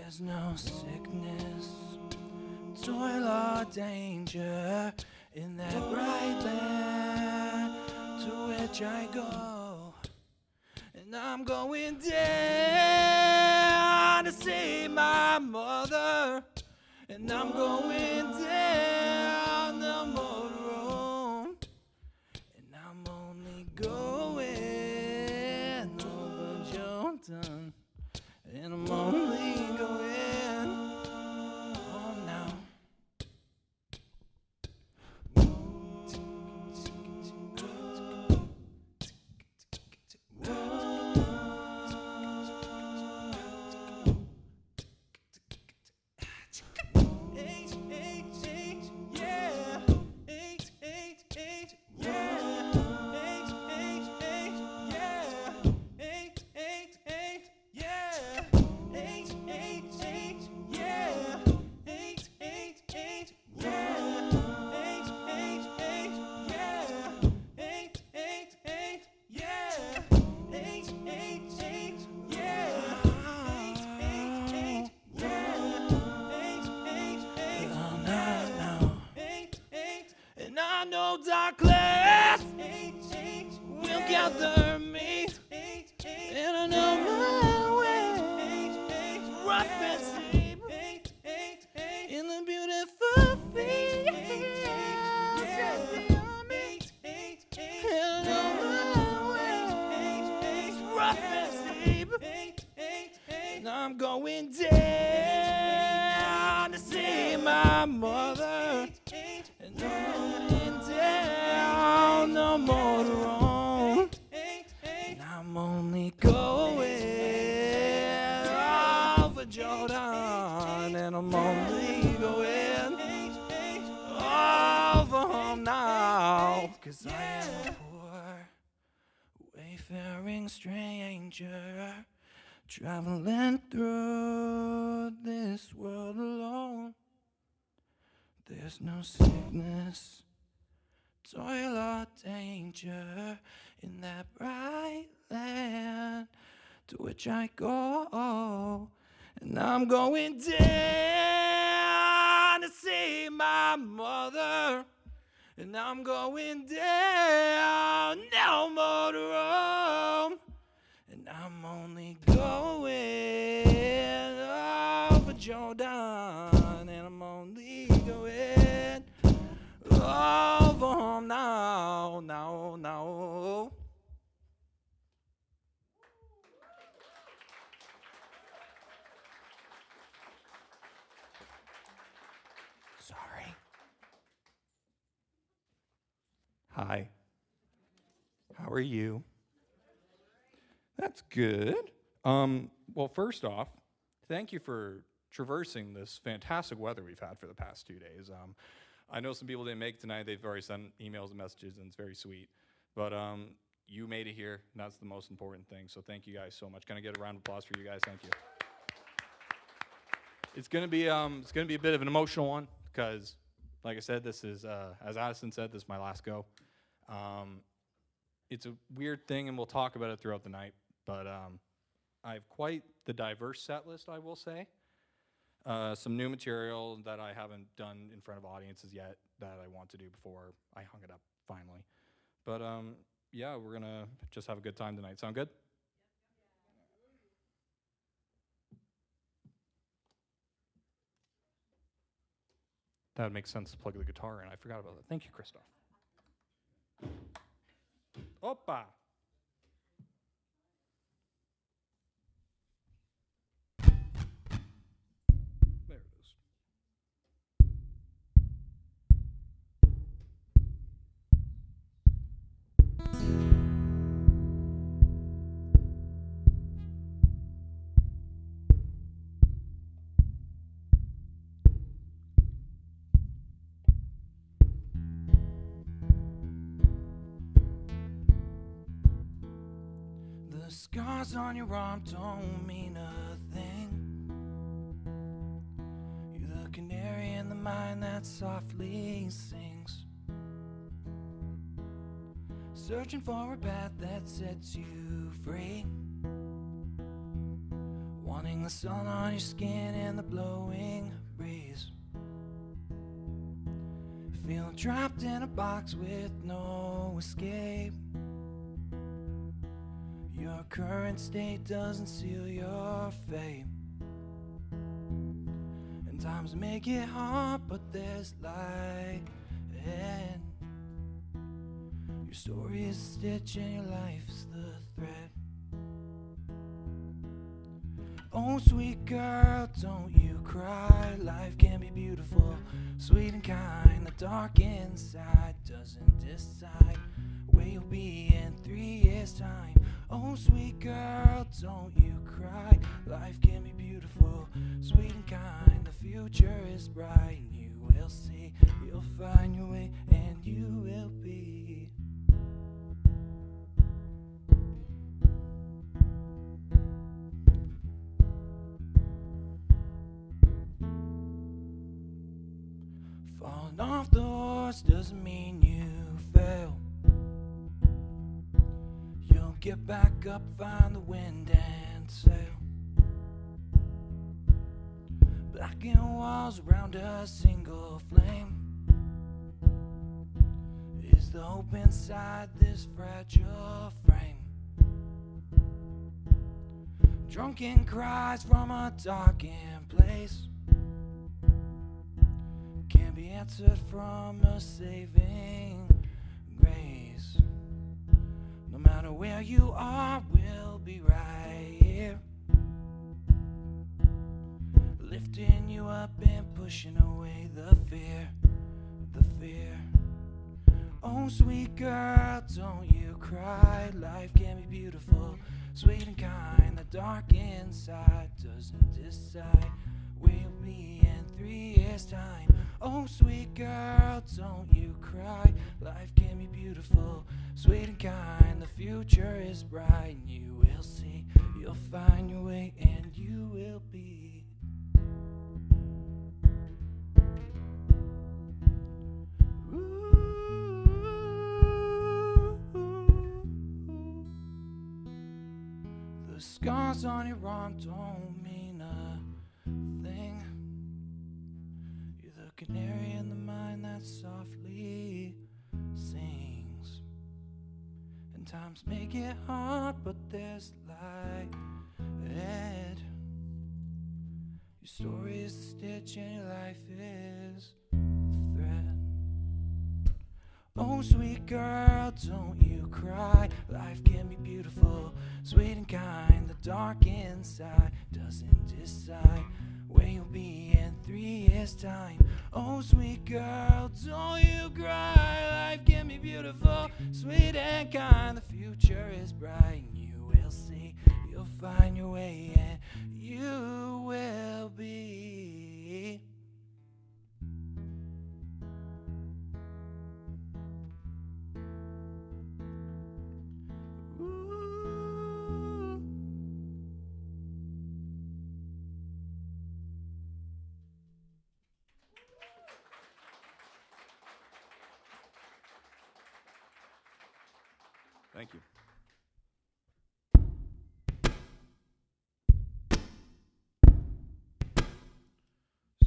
There's no sickness, toil or danger in that bright land to which I go. And I'm going down to see my mother. And I'm going down the motorhome. And I'm only going over Jordan. And I'm only going home now. No darkness will gather me, and I know my way rough and steep in the beautiful fields beyond me, and I know my way rough and steep, and I'm going down to see my mother, and I'm down the motorhome, and I'm only going over Jordan, and I'm only going over home now, 'cause I am a poor wayfaring stranger traveling through this world alone. There's no sickness, toil or danger in that bright land to which I go. And I'm going down to see my mother. And I'm going down no motorhome. And I'm only going over Jordan. And I'm only going over home now, now. Sorry. Hi. How are you? That's good. Well, first off, thank you for traversing this fantastic weather we've had for the past 2 days. I know some people didn't make it tonight. They've already sent emails and messages, and it's very sweet. But you made it here, and that's the most important thing. So thank you guys so much. Can I get a round of applause for you guys? Thank you. It's gonna be a bit of an emotional one because, like I said, this is as Addison said, this is my last go. It's a weird thing, and we'll talk about it throughout the night. But I have quite the diverse set list, I will say. Some new material that I haven't done in front of audiences yet that I want to do before I hung it up finally. But yeah, we're gonna just have a good time tonight. Sound good? That would make sense to plug the guitar in. I forgot about that. Thank you, Christoph. Opa! There it is. The scars on your arm don't mean a thing. You're the canary in the mine that softly sings, searching for a path that sets you free. counting the sun on your skin and the blowing breeze. Feeling trapped in a box with no escape. Your current state doesn't seal your fate. And times make it hard, but there's light ahead. Your story is a stitch and your life's the thread. Oh, sweet girl, don't you cry. Life can be beautiful, sweet and kind. The dark inside doesn't decide where you'll be in 3 years' time. Oh, sweet girl, don't you cry. Life can be beautiful, sweet and kind. The future is bright and you will see. You'll find your way and you will be. Falling off the horse doesn't mean you fail. You'll get back up, find the wind and sail. Blackened walls around a single flame is the hope inside this fragile frame. Drunken cries from a darkened place can be answered from a saving grace. No matter where you are, we'll be right here, lifting you up and pushing away the fear, the fear. Oh, sweet girl, don't you cry. Life can be beautiful, sweet and kind. The dark inside doesn't decide where you'll be in 3 years' time. Oh, sweet girl, don't you cry. Life can be beautiful, sweet and kind. The future is bright and you will see. You'll find your way and you will be. The scars on your arm don't mean a thing. You're the canary in the mind that softly sings. And times make it hard, but there's light ahead. Your story is the stitch and your life is the thread. Oh, sweet girl, don't you cry. Life can be beautiful, sweet and kind. The dark inside doesn't decide where you'll be in 3 years' time. Oh, sweet girl, don't you cry. Life can be beautiful, sweet and kind. The future is bright and you will see. You'll find your way and you will be. Thank you.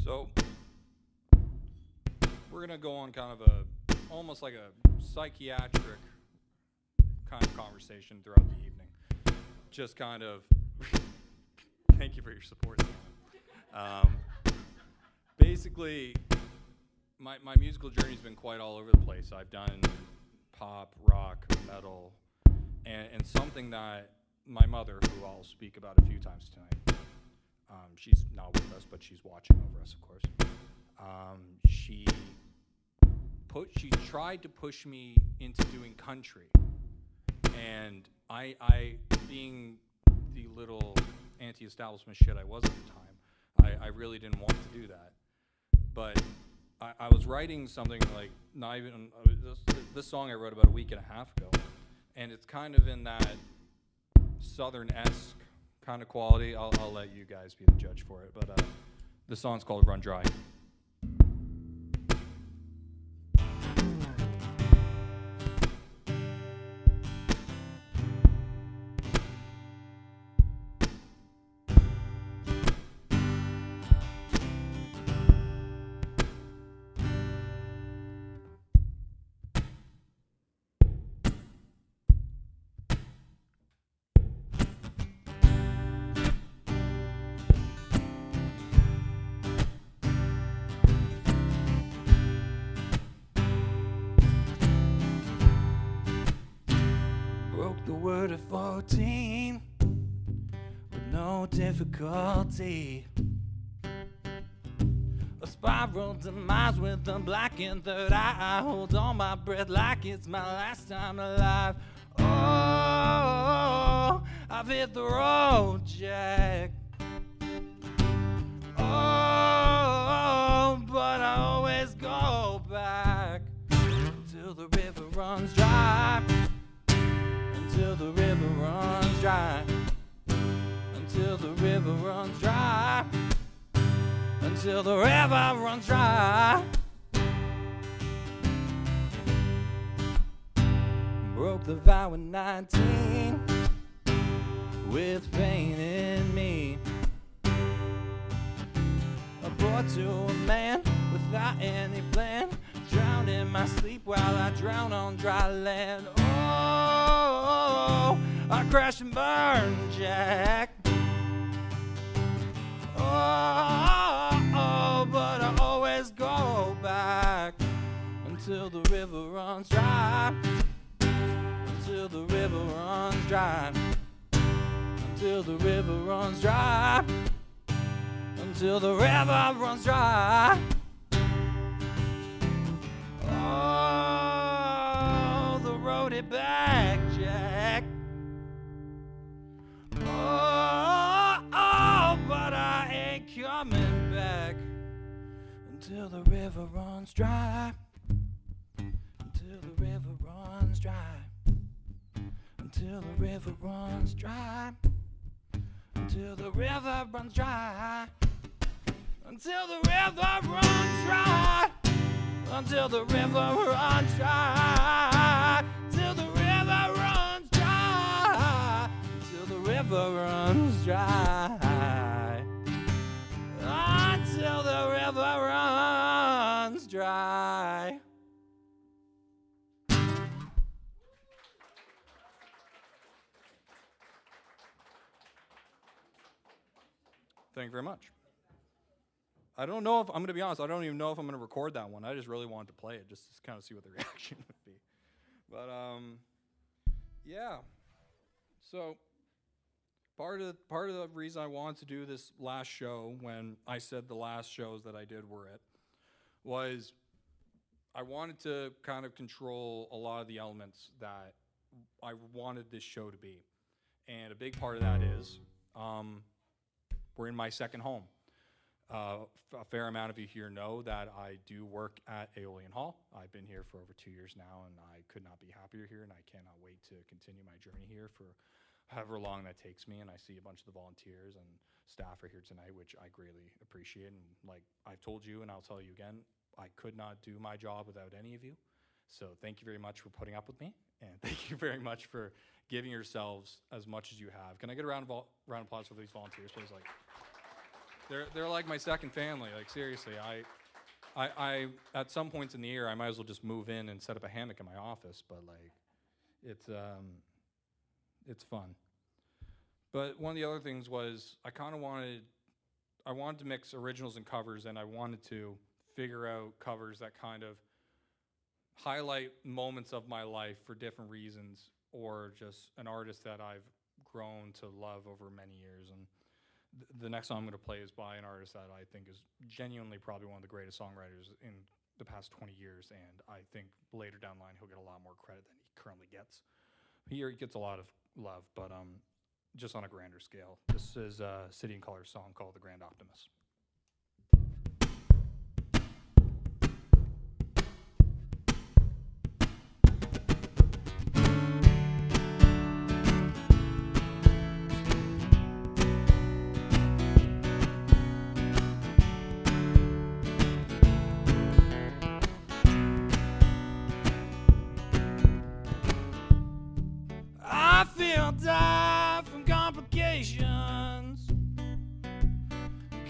So, we're going to go on kind of almost like a psychiatric kind of conversation throughout the evening. Just kind of, thank you for your support. Basically, my musical journey's been quite all over the place. I've done pop, rock, metal, and something that my mother, who I'll speak about a few times tonight, she's not with us, but she's watching over us, of course. She tried to push me into doing country, and I being the little anti-establishment shit I was at the time, I really didn't want to do that. But I was writing something like, not even, this song I wrote about a week and a half ago, and it's kind of in that Southern-esque kind of quality. I'll let you guys be the judge for it, but the song's called Run Dry. forward at 14 with no difficulty. A spiral demise with a blackened third eye. I hold on my breath like it's my last time alive. Oh, I've hit the road, Jack. Oh, but I always go back until the river runs dry. Until the river runs dry. Until the river runs dry. Until the river runs dry. Broke the vow at 19 with pain in me. I brought to a man without any plan. Drowned in my sleep while I drown on dry land. Oh, I crash and burn, Jack. Oh, but I always go back until the river runs dry. Until the river runs dry. Until the river runs dry. Until the river runs dry. Oh, the road it back, Jack. Oh, but I ain't coming back until the river runs dry. Until the river runs dry. Until the river runs dry. Until the river runs dry. Until the river runs dry. Until the river runs dry. Till the river runs dry. Until the river runs dry. Until the river runs dry. Thank you very much. I don't know if, I'm going to be honest, I don't even know if I'm going to record that one. I just really wanted to play it just to kind of see what the reaction would be. But, yeah. So, part of the reason I wanted to do this last show, when I said the last shows that I did were it, was I wanted to kind of control a lot of the elements that I wanted this show to be. And a big part of that is, we're in my second home. A fair amount of you here know that I do work at Aeolian Hall. I've been here for over 2 years now, and I could not be happier here, and I cannot wait to continue my journey here for however long that takes me. And I see a bunch of the volunteers and staff are here tonight, which I greatly appreciate. And like I've told you, and I'll tell you again, I could not do my job without any of you. So thank you very much for putting up with me, and thank you very much for giving yourselves as much as you have. Can I get a round of applause for these volunteers, please? Like, they're like my second family. Like seriously, I at some points in the year I might as well just move in and set up a hammock in my office. But like, it's fun. But one of the other things was I wanted to mix originals and covers, and I wanted to figure out covers that kind of highlight moments of my life for different reasons, or just an artist that I've grown to love over many years. And the next song I'm going to play is by an artist that I think is genuinely probably one of the greatest songwriters in the past 20 years, and I think later down the line he'll get a lot more credit than he currently gets. Here he gets a lot of love, but just on a grander scale. This is a City and Colours song called The Grand Optimist. I feel die from complications.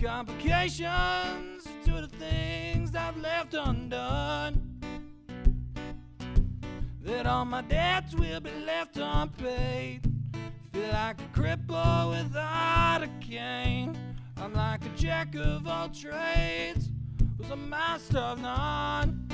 Complications to the things I've left undone. That all my debts will be left unpaid. Feel like a cripple without a cane. I'm like a jack of all trades who's a master of none.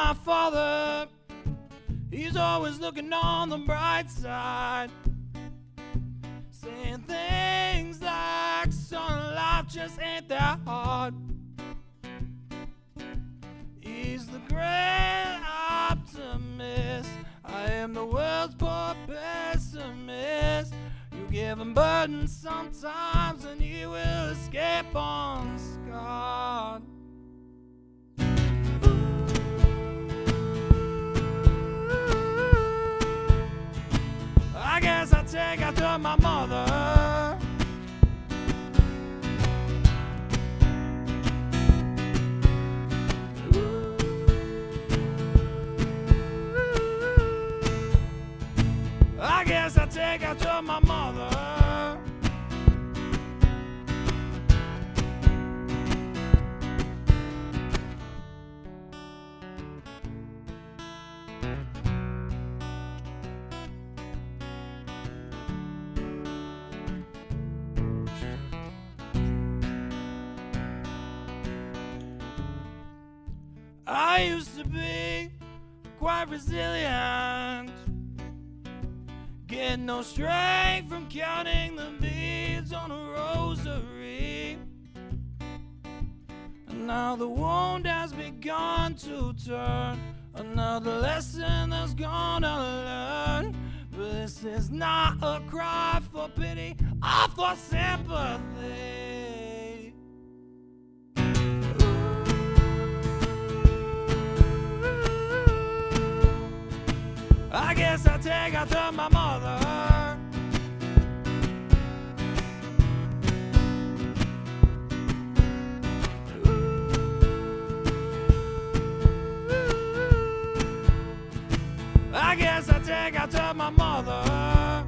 my father, he's always looking on the bright side, saying things like, son, life just ain't that hard. He's the great optimist, I am the world's poor pessimist. You give him burdens sometimes and he will escape unscarred. I guess I take after my mother. I guess I take after my mother. I used to be quite resilient, getting no strength from counting the beads on a rosary. And now the wound has begun to turn, another lesson that's gonna learn. But this is not a cry for pity or for sympathy. I guess I take after my mother. I guess I take after my mother.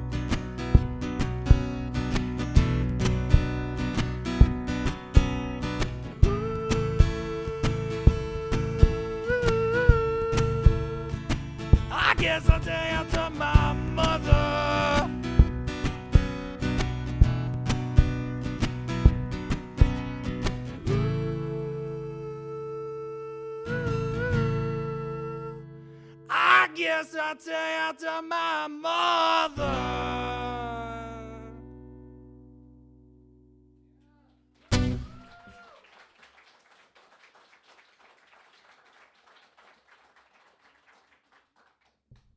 I guess I'll take after my mother. I guess I'll take after my mother.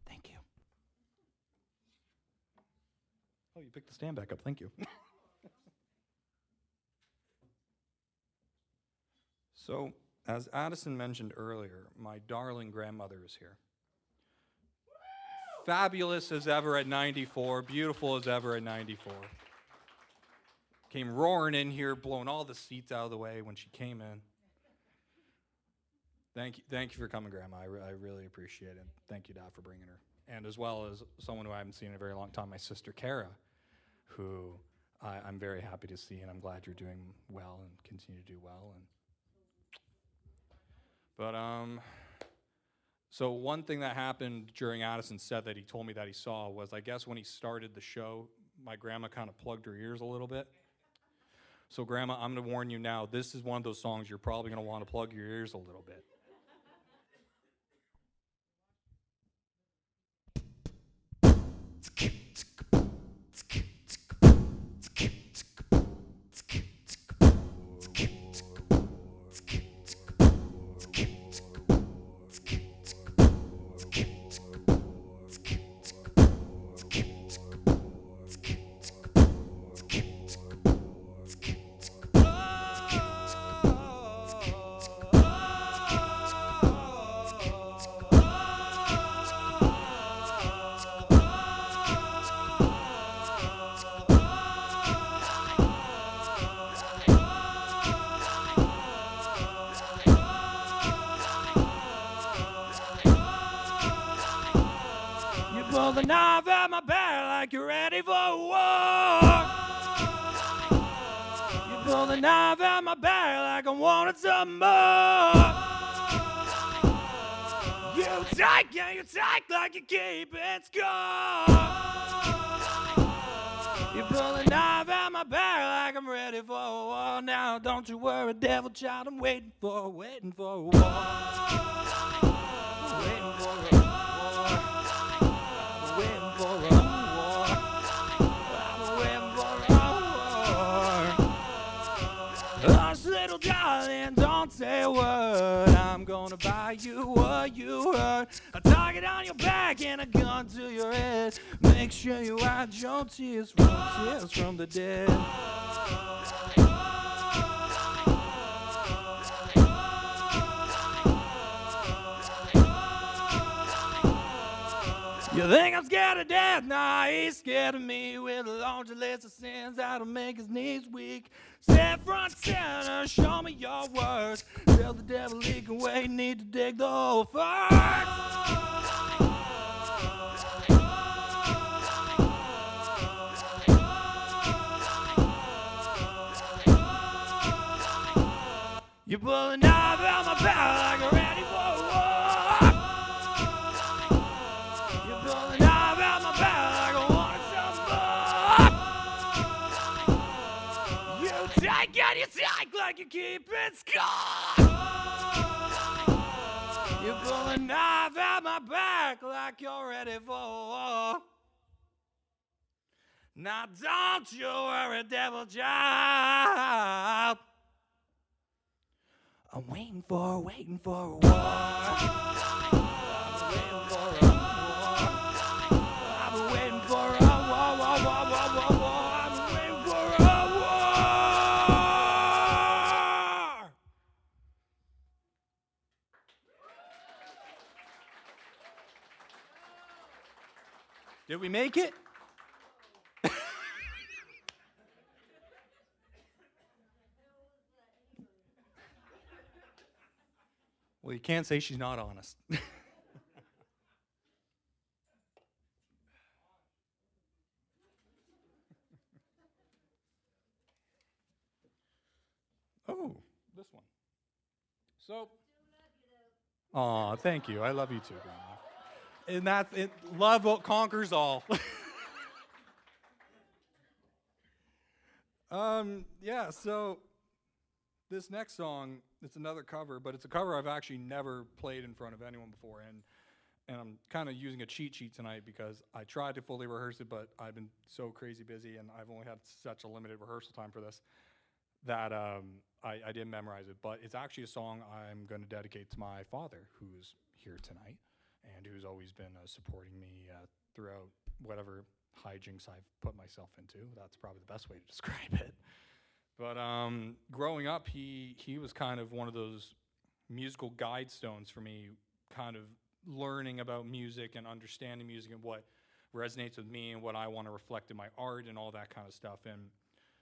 Thank you. Oh, you picked the stand back up. Thank you. So, as Addison mentioned earlier, my darling grandmother is here. Fabulous as ever at 94, beautiful as ever at 94. Came roaring in here, blowing all the seats out of the way when she came in. Thank you for coming, Grandma. I really appreciate it. Thank you, Dad, for bringing her. And as well as someone who I haven't seen in a very long time, my sister Kara, who I'm very happy to see, and I'm glad you're doing well and continue to do well. So one thing that happened during Addison's set that he told me that he saw was, I guess when he started the show, my grandma kind of plugged her ears a little bit. So Grandma, I'm going to warn you now, this is one of those songs you're probably going to want to plug your ears a little bit. Pull the knife at my back like you're ready for war. You pull the knife at my back like I wanted some more. You take and you take like you keep it score. You pull the knife at my back like I'm ready for war. Now don't you worry, devil child, I'm waiting for war. Hush, little darling, don't say a word. I'm gonna buy you what you heard. A target on your back and a gun to your head. Make sure you hide your tears from the dead. You think I'm scared of death? Nah, he's scared of me. With a laundry list of sins that'll make his knees weak. Stand front center, show me your words. Tell the devil he can wait, need to dig the hole first. You pull a knife out my back like a ready for a war. You pull a knife out my back like I wanted some more. You take and you take like you keep it score. You pull a knife out my back like you're ready for a war. Now don't you worry, devil child. I'm waiting for a war. I'm waiting for a war. I've been waiting for a war. I've been waiting for a war. Did we make it? Well, you can't say she's not honest. Oh, this one. So, aw, thank you. I love you too, Grandma. And that's it. Love what conquers all. Yeah, so this next song, it's another cover, but it's a cover I've actually never played in front of anyone before, and I'm kind of using a cheat sheet tonight because I tried to fully rehearse it, but I've been so crazy busy, and I've only had such a limited rehearsal time for this that I didn't memorize it. But it's actually a song I'm going to dedicate to my father, who's here tonight, and who's always been supporting me throughout whatever hijinks I've put myself into. That's probably the best way to describe it. But growing up, he was kind of one of those musical guide stones for me, kind of learning about music and understanding music and what resonates with me and what I want to reflect in my art and all that kind of stuff. And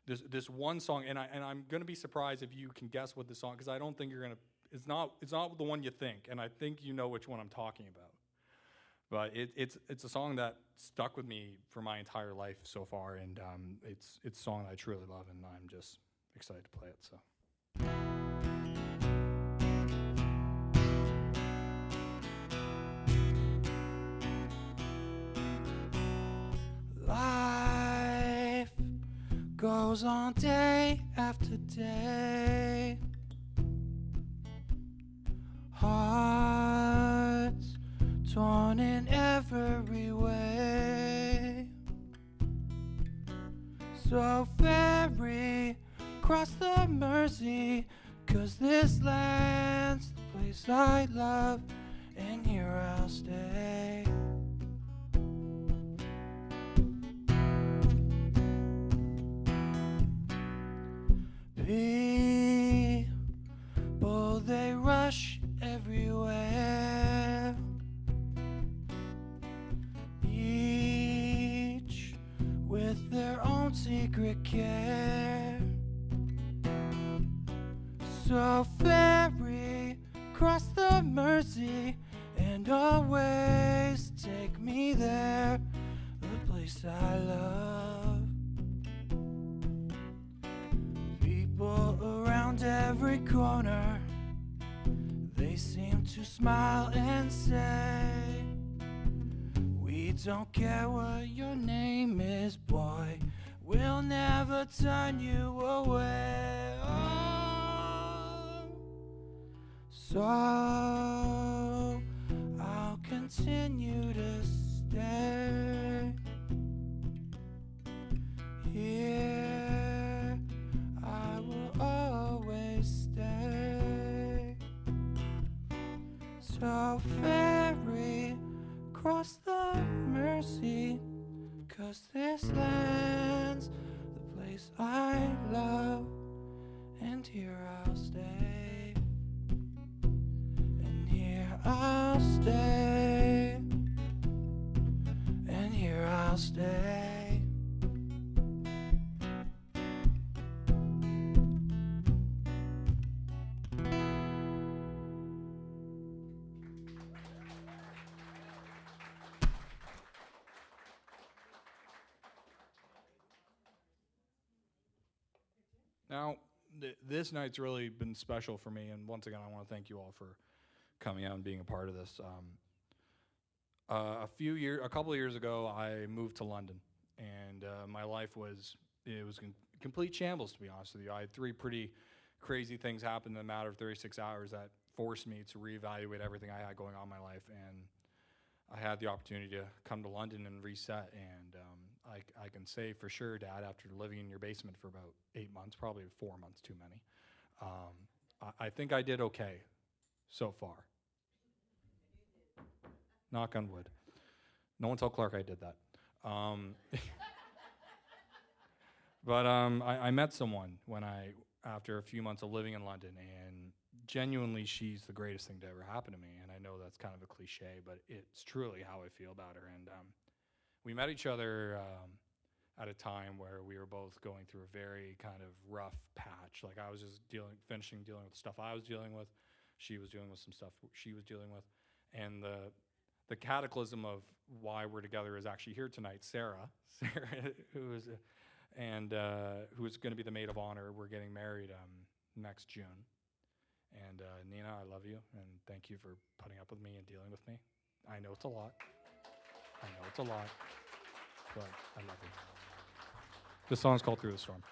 this one song, and I'm gonna be surprised if you can guess what the song, because I don't think you're gonna. It's not the one you think, and I think you know which one I'm talking about. But it's a song that stuck with me for my entire life so far, and it's a song I truly love, and I'm just excited to play it. So. Life goes on day after day. Hearts torn in every way. So ferry cross the Mersey, 'cause this land's the place I love, and here I'll stay. People, they rush everywhere, each with their own secret care. So ferry cross the Mersey and always take me there, the place I love. People around every corner, they seem to smile and say, we don't care what your name is, boy, we'll never turn you away. Oh, so I So ferry across the Mersey, 'cause this land's the place I love, and here I'll stay, and here I'll stay, and here I'll stay. Now, this night's really been special for me, and once again, I want to thank you all for coming out and being a part of this. A couple of years ago, I moved to London, and my life was complete shambles, to be honest with you. I had 3 pretty crazy things happen in a matter of 36 hours that forced me to reevaluate everything I had going on in my life, and I had the opportunity to come to London and reset, and I can say for sure, Dad, after living in your basement for about 8 months, probably 4 months too many, I think I did okay so far. Knock on wood. No one tell Clark I did that. But I met someone after a few months of living in London, and genuinely she's the greatest thing to ever happen to me, and I know that's kind of a cliche, but it's truly how I feel about her. And we met each other at a time where we were both going through a very kind of rough patch. Like, I was just finishing dealing with stuff I was dealing with. She was dealing with some stuff she was dealing with. And the cataclysm of why we're together is actually here tonight. Sarah, who is going to be the maid of honor. We're getting married next June. And Nina, I love you, and thank you for putting up with me and dealing with me. I know it's a lot, but I love you. This song's called Through the Storm.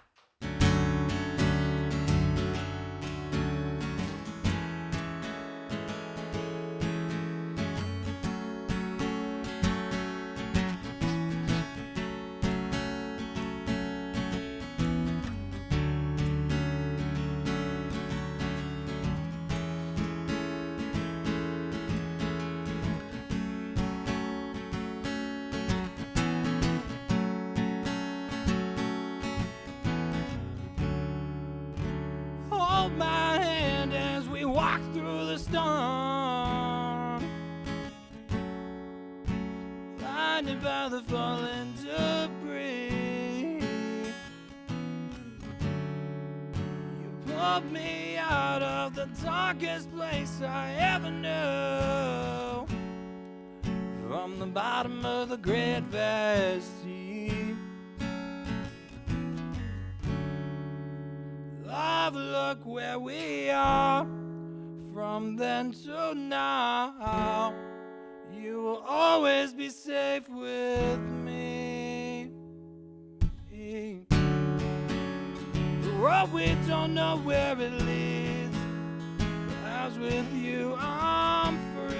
Hold my hand as we walk through the storm, blinded by the falling debris. You pulled me out of the darkest place I ever knew, from the bottom of the great vast sea. Love, look where we are, from then to now. You will always be safe with me. The road we don't know where it leads, but as with you I'm free.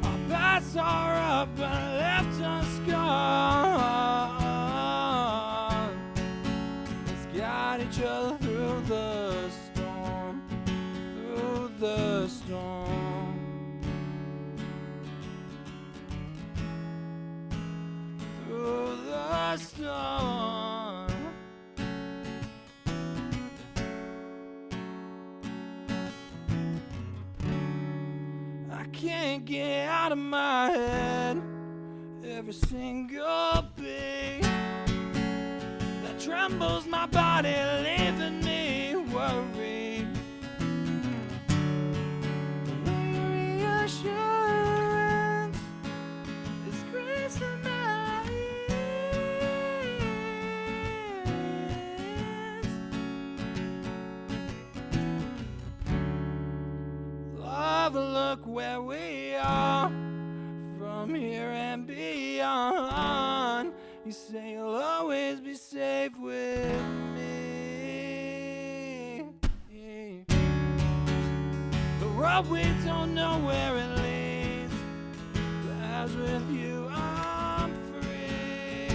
Our paths are up and left unscarred. Let's guide each other through the storm, through the storm, through the storm. I can't get out of my head every single beat that trembles my body, leaving me worried. Reassurance is grace in my ears. Love, look where we are, from here and beyond. You say you'll always be safe with me. The road we don't know where it leads, but as with you I'm free.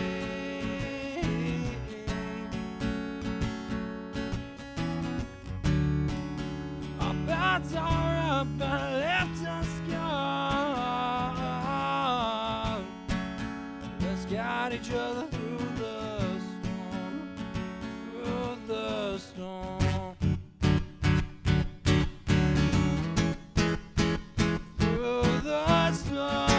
guide each other through the storm, through the storm, through the storm.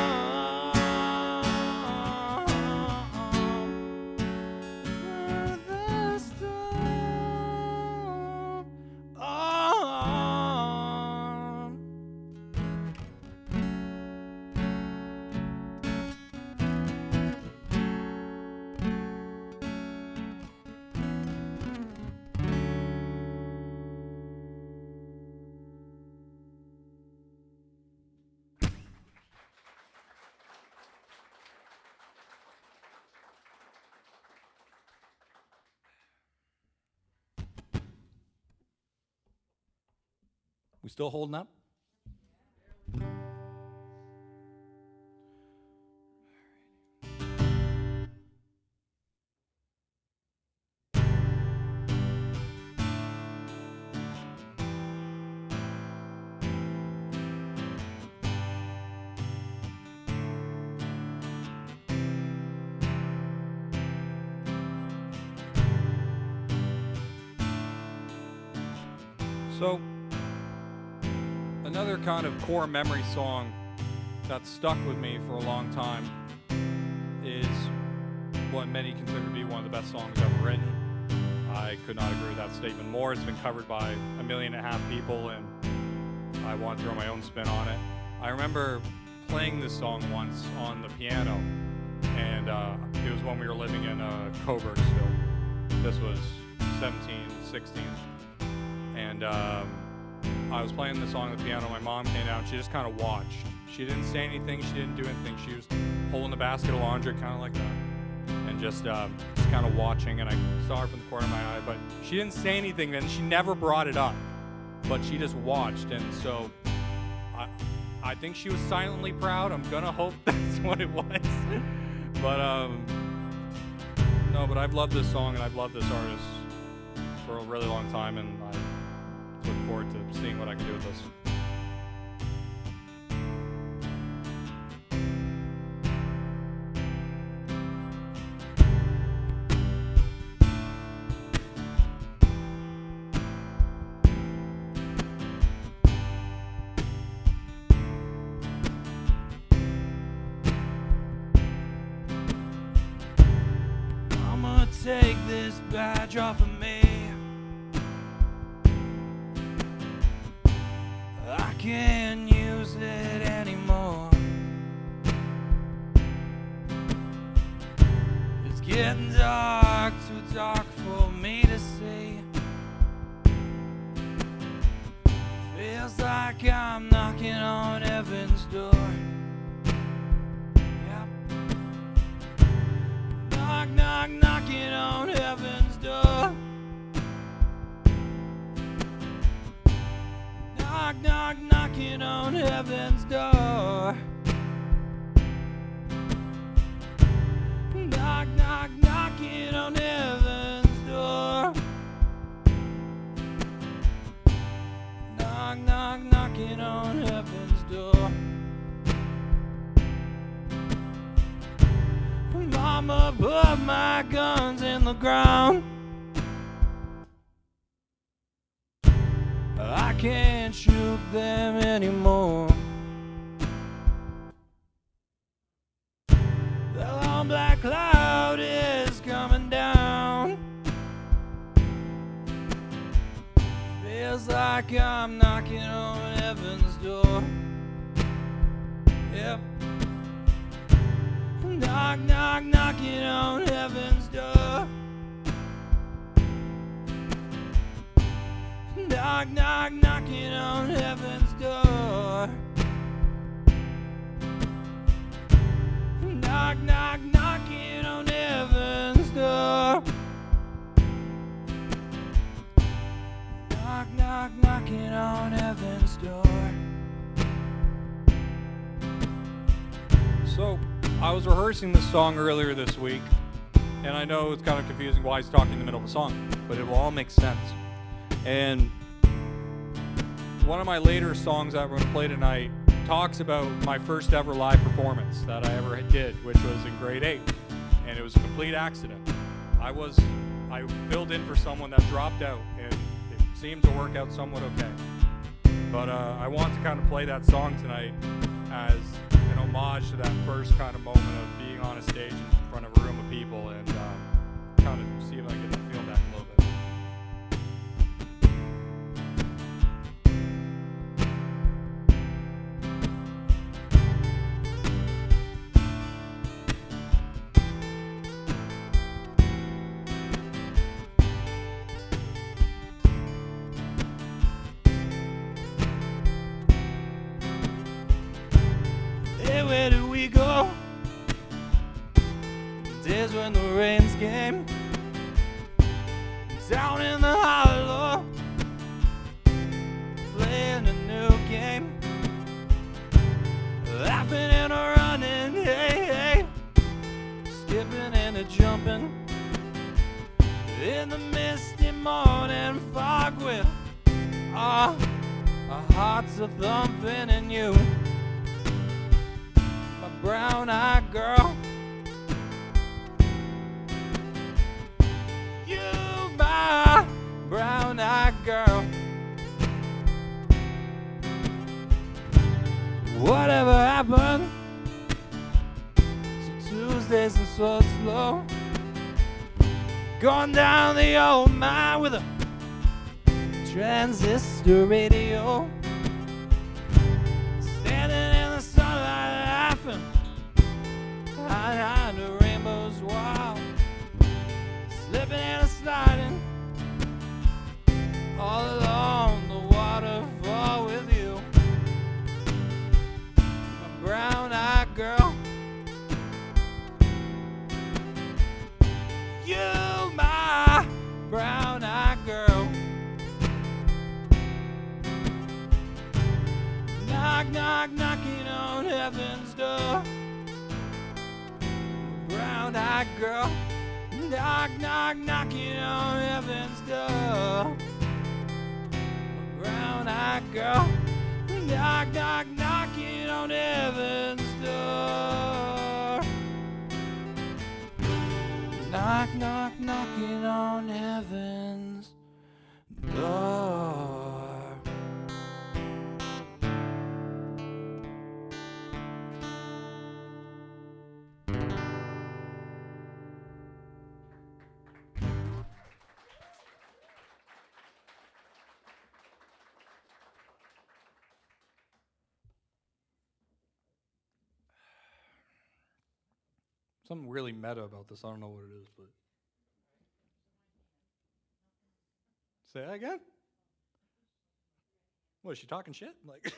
We still holding up? So, another kind of core memory song that stuck with me for a long time is what many consider to be one of the best songs ever written. I could not agree with that statement more. It's been covered by 1.5 million people, and I want to throw my own spin on it. I remember playing this song once on the piano, and it was when we were living in Coburg still. This was 17, 16. And I was playing the song on the piano. My mom came down. She just kind of watched. She didn't say anything. She didn't do anything. She was holding the basket of laundry, kind of like that, and just kind of watching. And I saw her from the corner of my eye, but she didn't say anything. Then she never brought it up, but she just watched. And so I think she was silently proud. I'm gonna hope that's what it was. But no. But I've loved this song and I've loved this artist for a really long time, and I look forward to seeing what I can do with this. Mama, take this badge off of me. I can't use it anymore. It's getting dark, too dark for me to see. Feels like I'm knocking on heaven's door. Yep. Knock, knock, knocking on heaven's door. Knock, knock, knocking on heaven's door. Knock, knock, knocking on heaven's door. Knock, knock, knocking on heaven's door. Mama, put my guns in the ground. I can't shoot them anymore. The long black cloud is coming down. Feels like I'm knocking on heaven's door. Yep. Knock, knock, knocking on heaven's door. Knock, knock, knocking on heaven's door. Knock, knock, knocking on heaven's door. Knock, knock, knocking on heaven's door. So, I was rehearsing this song earlier this week, and I know it's kind of confusing why he's talking in the middle of a song, but it will all make sense. And one of my later songs that we're going to play tonight talks about my first ever live performance that I ever did, which was in grade 8. and it was a complete accident. I filled in for someone that dropped out, and it seemed to work out somewhat okay. But I want to kind of play that song tonight as an homage to that first kind of moment of being on a stage in front of a room of people, and kind of see if I can feel that a little bit. Hey, where do we go? Days when the rains came down in the hollow, playing a new game, laughing and a running, hey, hey, skipping and a jumping in the misty morning fog with our hearts a thumping, and you, my brown-eyed girl, you, my brown-eyed girl. Whatever happened to Tuesdays and so slow, going down the old mile with a transistor radio, standing in the sunlight laughing behind the rainbow's wall, slipping and sliding all along the waterfall with you, my brown-eyed girl. You, my brown-eyed girl. Knock, knock, knocking on heaven's door, brown-eyed girl. Knock, knock, knocking on heaven's door, brown-eyed girl. Knock, knock, knocking on heaven's door. Knock, knock, knocking on heaven's door. Something really meta about this. I don't know what it is, but say that again. What, is she talking shit? Like,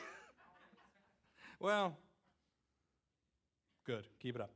well, good. Keep it up.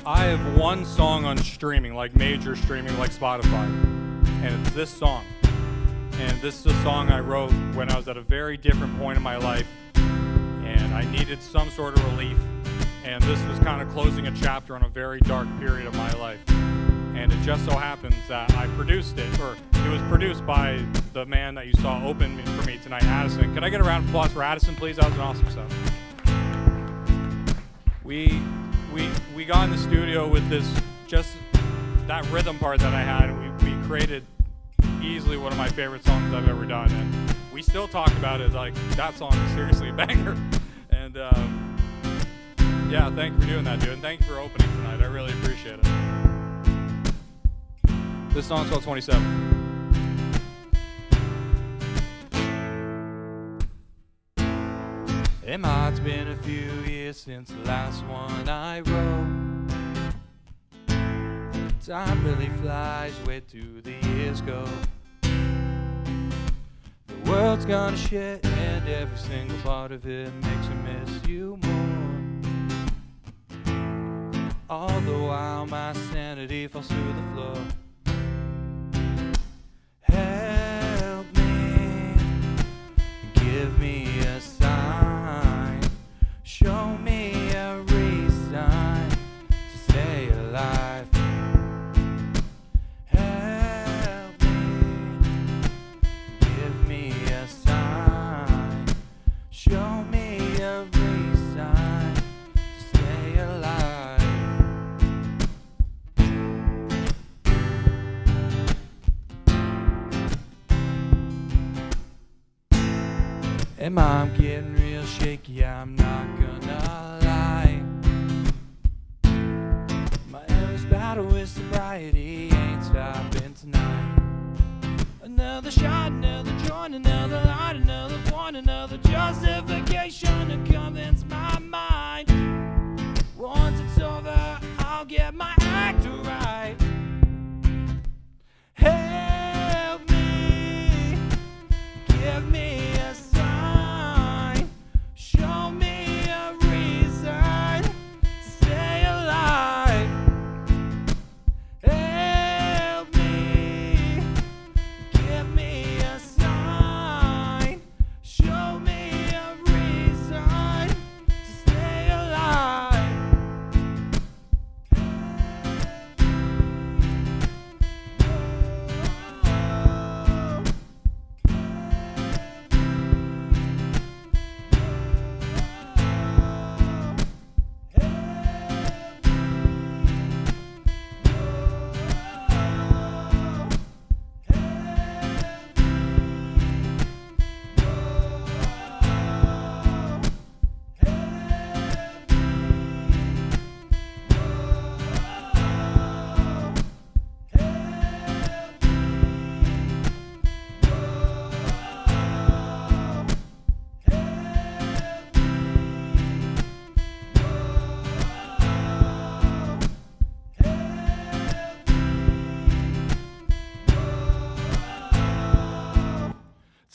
I have one song on streaming, like major streaming, like Spotify, and it's this song. And this is a song I wrote when I was at a very different point in my life, and I needed some sort of relief. And this was kind of closing a chapter on a very dark period of my life. And it just so happens that I produced it, or it was produced by the man that you saw open for me tonight, Addison. Can I get a round of applause for Addison, please? That was an awesome song. We got in the studio with this, just that rhythm part that I had, and we created easily one of my favorite songs I've ever done, and we still talk about it like that song is seriously a banger. And yeah, thank you for doing that, dude, and thank you for opening tonight. I really appreciate it. This song's called 27. It might have been a few years since the last one I wrote. Time really flies, where do the years go? The world world's gonna shit, and every single part of it makes me miss you more. All the while my sanity falls through the floor. Help me, give me a sign, show me a reason to stay alive. Help me, give me a sign, show me a reason to stay alive. And I'm getting real shaky, I'm not gonna lie. My endless battle with sobriety ain't stopping tonight. Another shot, another joint, another light, another point, another justification to convince my mind. Once it's over, I'll get my act right. Help me, give me a sign, show me a reason to stay alive. Help me, give me a sign, show me a reason to stay alive.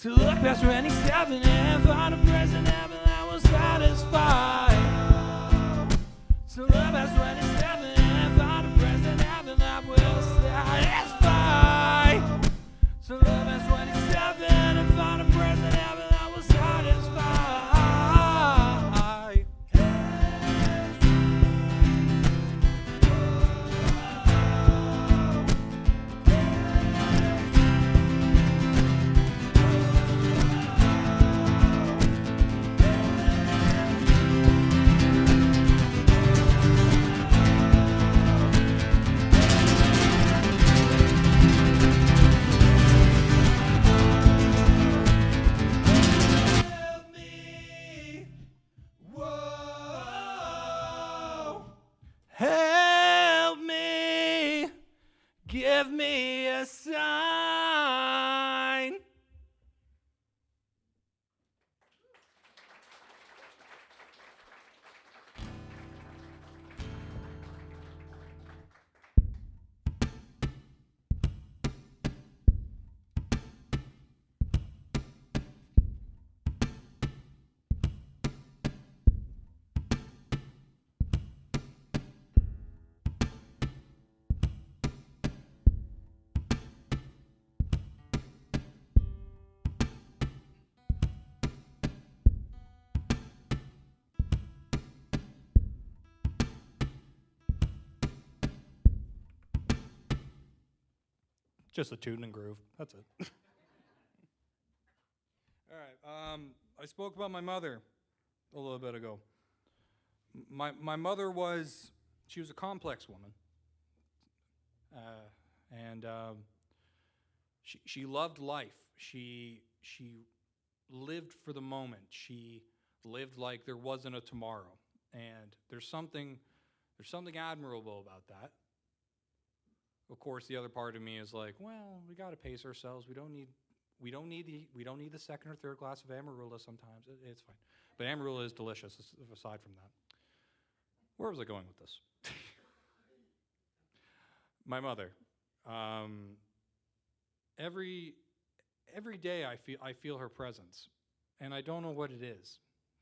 To look past 27 and find a present heaven that will satisfy. To look past 27 and find a present heaven that will satisfy. To look past 27 and find a present heaven that will satisfy. Help me, whoa. Help me, give me a sign. Just a tune and groove. That's it. All right. I spoke about my mother a little bit ago. My mother she was a complex woman, and she loved life. She lived for the moment. She lived like there wasn't a tomorrow. And there's something admirable about that. Of course, the other part of me is like, well, we got to pace ourselves. We don't need the second or third glass of Amarula sometimes. It's fine. But Amarula is delicious aside from that. Where was I going with this? My mother. Every every day I feel her presence, and I don't know what it is,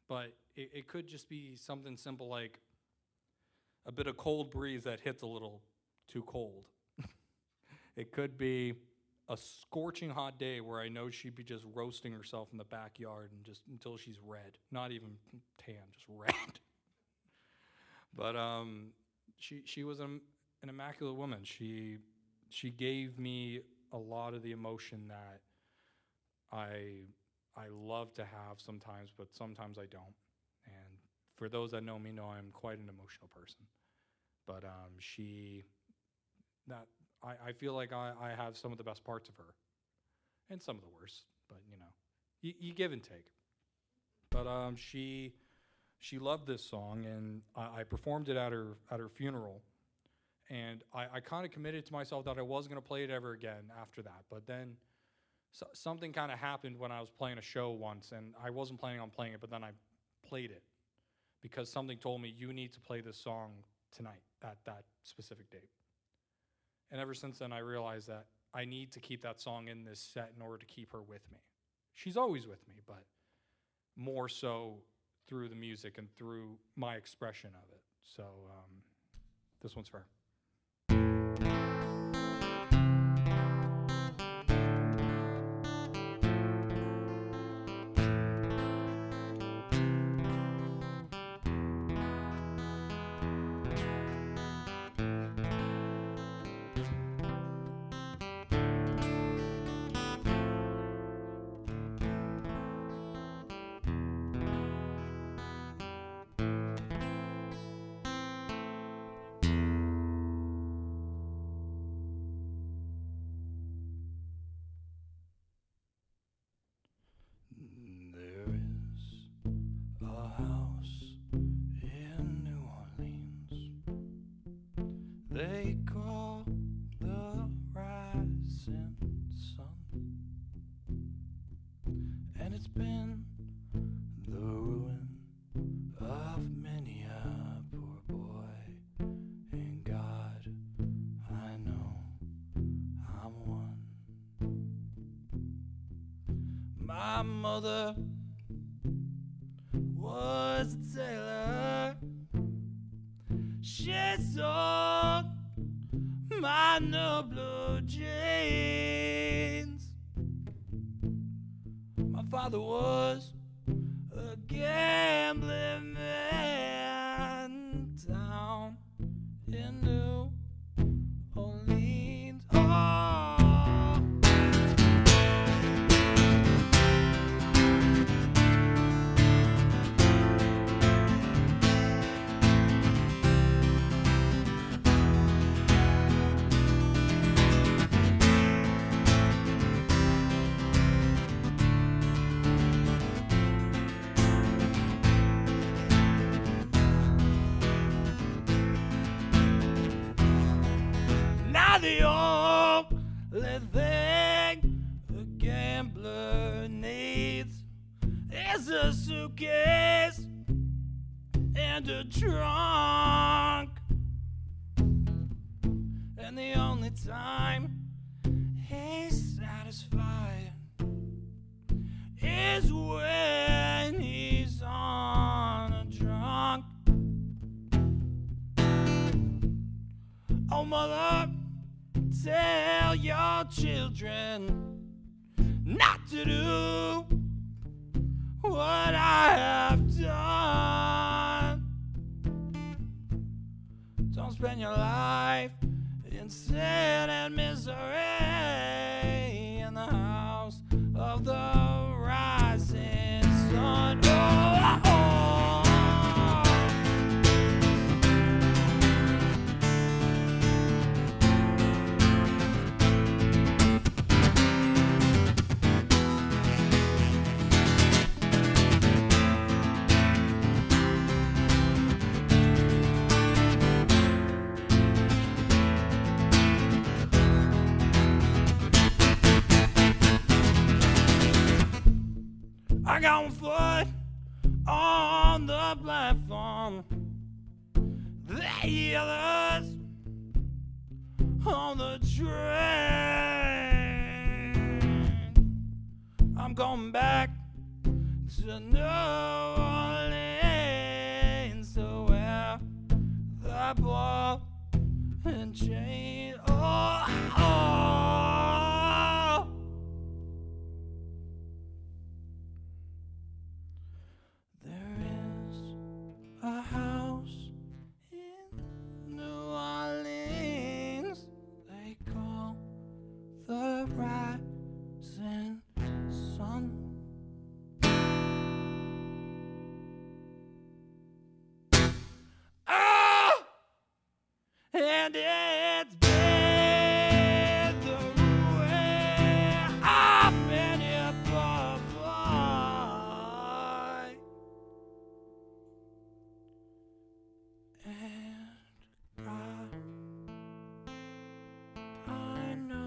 but it could just be something simple like a bit of cold breeze that hits a little too cold. It could be a scorching hot day where I know she'd be just roasting herself in the backyard and just until she's red, not even tan, just red. But she was an immaculate woman. She gave me a lot of the emotion that I love to have sometimes, but sometimes I don't. And for those that know me know I'm quite an emotional person. But I feel like I have some of the best parts of her, and some of the worst. But you give and take. But she loved this song, and I performed it at her funeral, and I kind of committed to myself that I wasn't going to play it ever again after that. But then something kind of happened when I was playing a show once, and I wasn't planning on playing it, but then I played it because something told me you need to play this song tonight at that specific date. And ever since then, I realized that I need to keep that song in this set in order to keep her with me. She's always with me, but more so through the music and through my expression of it. So this one's for her. They call the rising sun, and it's been the ruin of many a poor boy. And God, I know I'm one. My mother was a tailor. She saw my new blue jeans. My father was a gambling man down in New Orleans. Oh. The only thing a gambler needs is a suitcase and a trunk. And the only time he's satisfied is when he's on a drunk. Oh, mother, tell your children not to do what I have done. Don't spend your life in sin and misery in the house of the rising sun. Oh, oh, oh. I got one foot on the platform, the others on the train. I'm going back to New Orleans, to where the ball and chain. Oh, oh. There is a house in New Orleans they call the rising sun. Oh! And it's been the way I've been here, boy. And I know I'm one.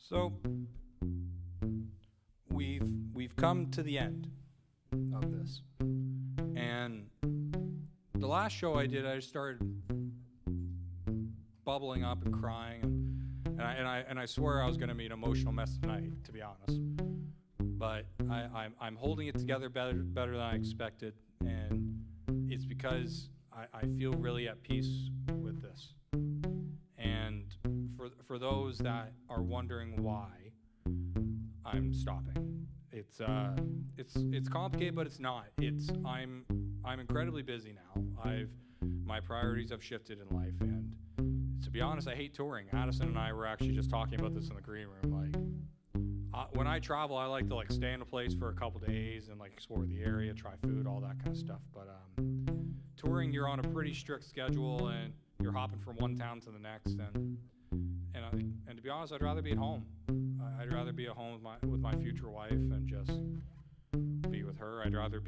So we've come to the end of this, and the last show I did, I just started bubbling up and crying, and I swear I was going to be an emotional mess tonight, to be honest. But I'm holding it together better than I expected, and it's because I feel really at peace with this. And for those that are wondering why I'm stopping, it's complicated, but it's not. I'm incredibly busy now. My priorities have shifted in life, and to be honest, I hate touring. Addison and I were actually just talking about this in the green room. Like, when I travel, I like to stay in a place for a couple days and explore the area, try food, all that kind of stuff. But touring, you're on a pretty strict schedule, and you're hopping from one town to the next, and to be honest, I'd rather be at home. I'd rather be at home with my future wife and just be with her. I'd rather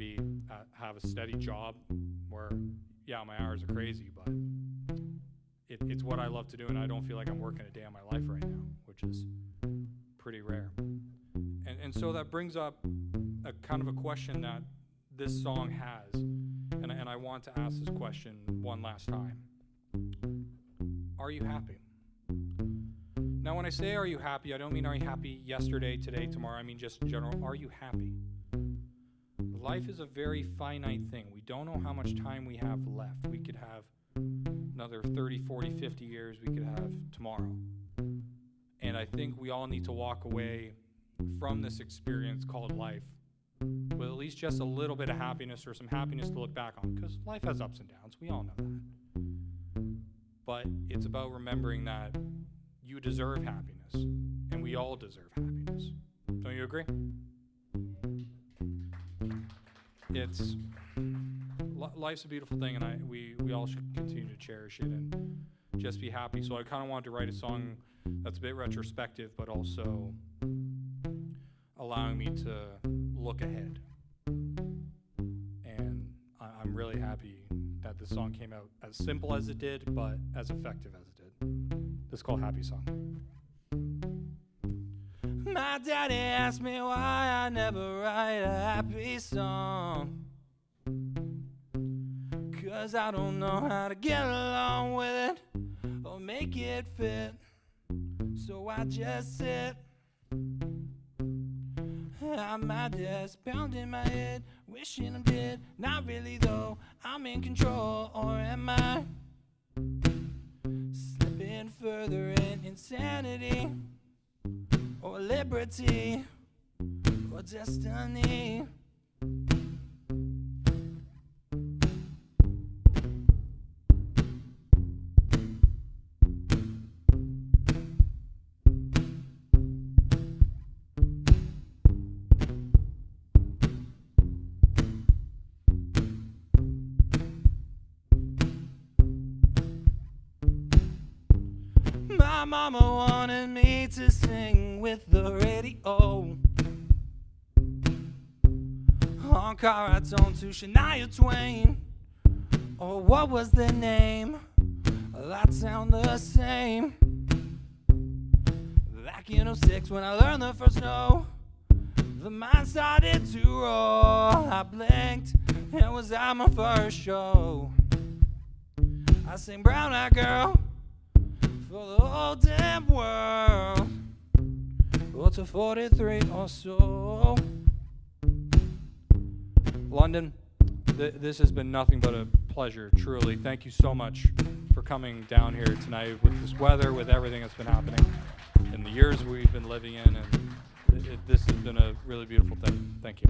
have a steady job where, yeah, my hours are crazy, but it's what I love to do, and I don't feel like I'm working a day of my life right now, which is pretty rare. And so that brings up a kind of a question that this song has, and I want to ask this question one last time. Are you happy? Now, when I say are you happy, I don't mean are you happy yesterday, today, tomorrow. I mean just in general, are you happy? Life is a very finite thing. We don't know how much time we have left. We could have another 30, 40, 50 years. We could have tomorrow. And I think we all need to walk away from this experience called life with at least just a little bit of happiness, or some happiness to look back on, because life has ups and downs. We all know that. But it's about remembering that you deserve happiness, and we all deserve happiness. Don't you agree? Life's a beautiful thing, and we all should continue to cherish it and just be happy. So I kind of wanted to write a song that's a bit retrospective, but also allowing me to look ahead. And I'm really happy that this song came out as simple as it did, but as effective as it did. This is called Happy Song. My daddy asked me why I never write a happy song, 'cause I don't know how to get along with it or make it fit. So I just sit at my desk, pounding my head, wishing I'm dead. Not really though, I'm in control. Or am I slipping further in insanity, or liberty, or destiny? My mama wanted me to sing with the radio. On car rides on to Shania Twain. Oh, what was the name? That sound the same. Back in '06 when I learned the first no, the mind started to roll. I blinked, it was at my first show. I sing Brown Eyed Girl for the whole damn world. Or to 43 or so. London, this has been nothing but a pleasure, truly. Thank you so much for coming down here tonight with this weather, with everything that's been happening in the years we've been living in, and this has been a really beautiful thing. Thank you.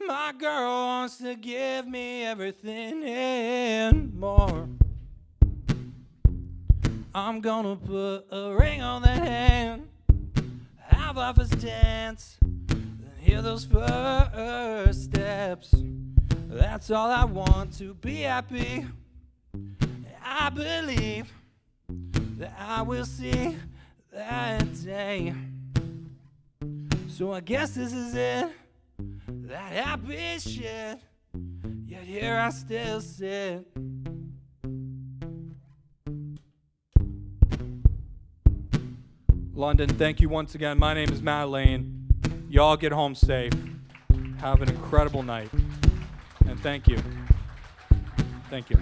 My girl wants to give me everything and more. I'm gonna put a ring on that hand, have our first dance, then hear those first steps. That's all I want, to be happy. I believe that I will see that day. So I guess this is it, that happy shit. Yet here I still sit. London, thank you once again. My name is Mattlayn. Y'all get home safe. Have an incredible night. And thank you. Thank you.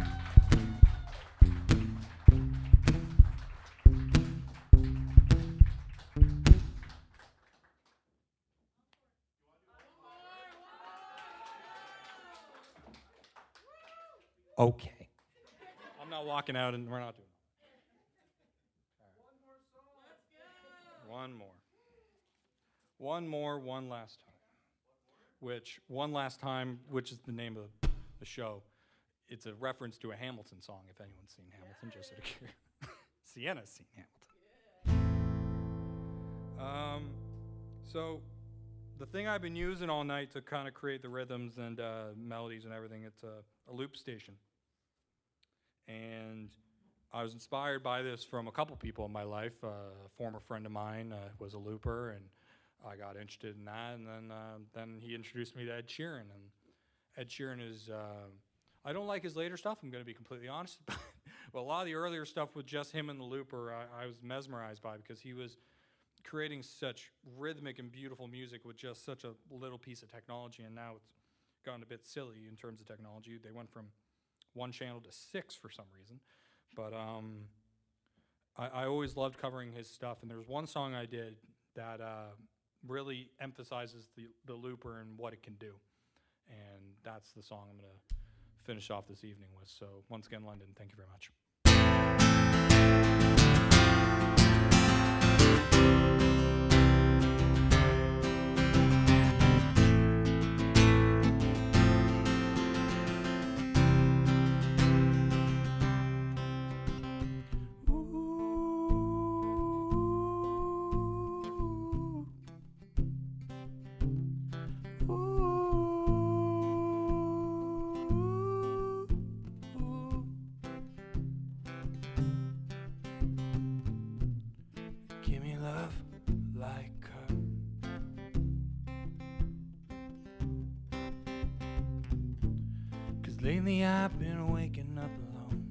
Okay. I'm not walking out and we're not doing it. One more, one last time. One last time, which is the name of the show. It's a reference to a Hamilton song, if anyone's seen Hamilton, just out of curiosity. Sienna's seen Hamilton. So the thing I've been using all night to kind of create the rhythms and melodies and everything, it's a loop station. And I was inspired by this from a couple people in my life. A former friend of mine was a looper, and I got interested in that. And then he introduced me to Ed Sheeran. And Ed Sheeran is, I don't like his later stuff, I'm going to be completely honest. But a lot of the earlier stuff with just him and the looper, I was mesmerized by, because he was creating such rhythmic and beautiful music with just such a little piece of technology. And now it's gone a bit silly in terms of technology. They went from 1 channel to 6 for some reason. But I always loved covering his stuff, and there's one song I did that really emphasizes the looper and what it can do. And that's the song I'm going to finish off this evening with. So once again, London, thank you very much. Give me love like her. Cause lately I've been waking up alone.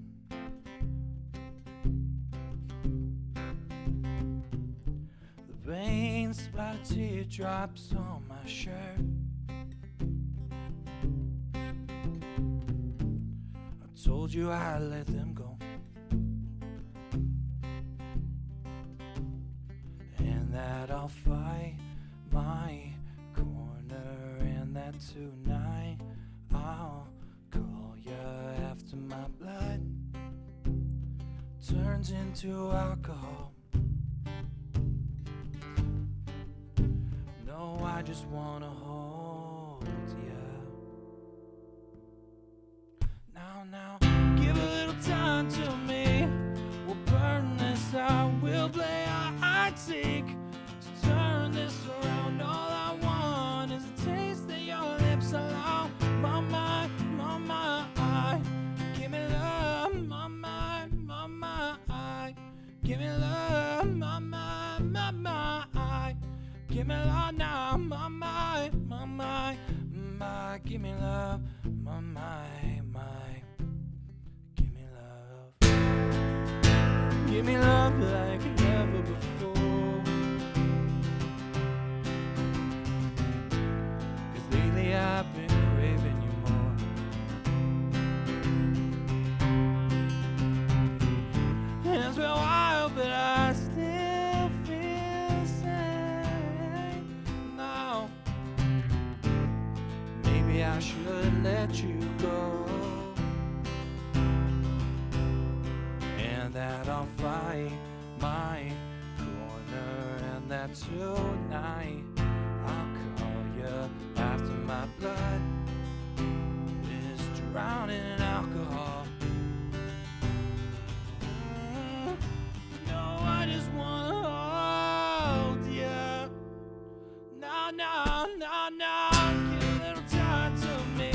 The rain splattered teardrops on my shirt. I told you I'd let them go. That I'll fight my corner, and that tonight I'll call you after my blood turns into alcohol. No, I just wanna hold you. Now, give a little time to me. We'll burn this out, we'll play hide and seek. Turn this around, all I want is a taste of your lips allow. My mind, love, give me love. Give me love like never before. 'Cause lately I've been craving you more. It's been a while, but I still feel the same now. Maybe I should let you go, and that I'll fight my corner, and that tonight I'll call you after my blood is drowning in alcohol. No, I just wanna hold you. No, no, no, no. Get a little tied to me.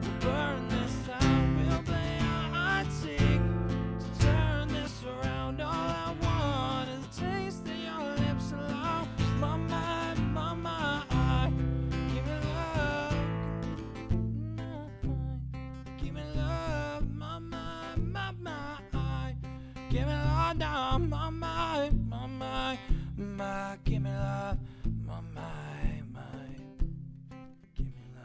We'll burn this out. We'll play hide and seek to turn this around. All I want is a taste of your lips alone. My, give me love. Give me love. Give me love now. My, give me love. Give me love.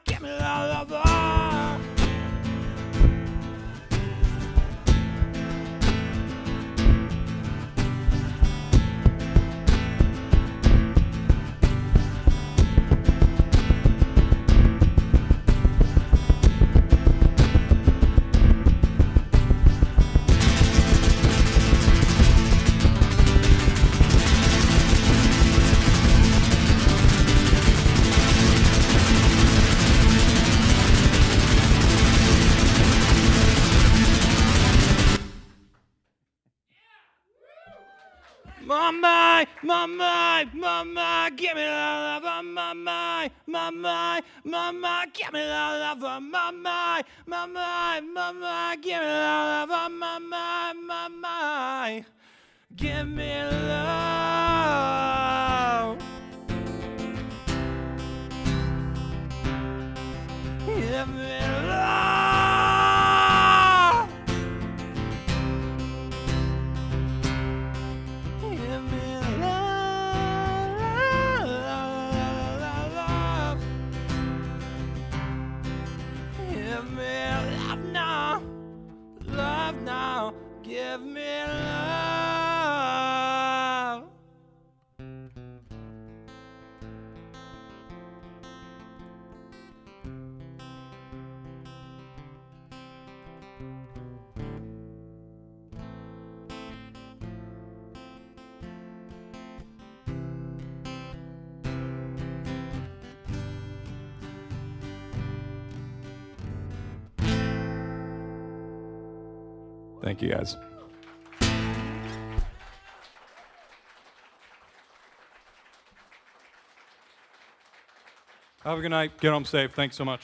Give me love. Mama, give me love, mama, give me love, mama, give me love, mama, give me love. Give me love. Give me love. Give me love now. Love now. Give me love. Thank you, guys. Have a good night. Get home safe. Thanks so much.